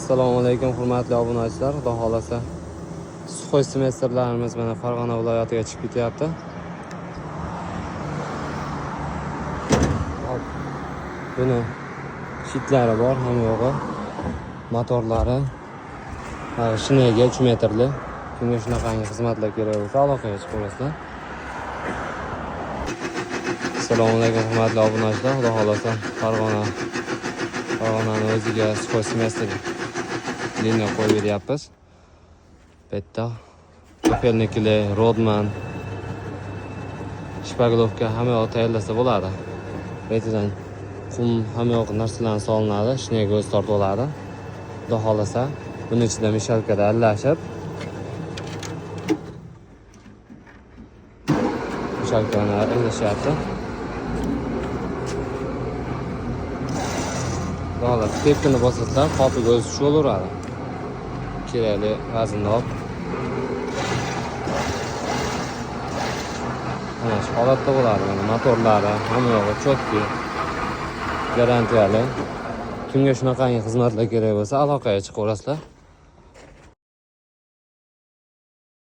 Assalomu alaykum hurmatli obunachilar. Xudo xolasa Suxoy semestrlarimiz mana Farg'ona viloyatiga chiqib ketyapti. Buni shitlari bor, ham yo'g'i. Motorlari shinayga 3 metrli. Kimga shunaqangi xizmatlar kerak bo'lsa, aloqaga chiqasizlar. Assalomu alaykum hurmatli obunachilar. Xudo xolasa Farg'onaning o'ziga Suxoy semestr liniya qo'yib beryapmiz. Bitta Opelnikli, Rodman, Shpaglovka hamma yoq tayyorlasa bo'ladi. Betidan qum hamma yoq narsalar solinadi, shinayga o'zi tortib oladi. Xudo xolasa buning ichida mishalkada aralashib mishalkani aralashyapti. Xolos, tepkini bosasizlar, qopiga o'zi tushib olaveradi. Kerakli vaznni olib. Mana shu holatda bo'ladi. Mana motorlari hamma yog'i chotki, garantiyali. Kimga shunaqangi xizmatlar kerak bo'lsa, aloqaga chiqaverasizlar.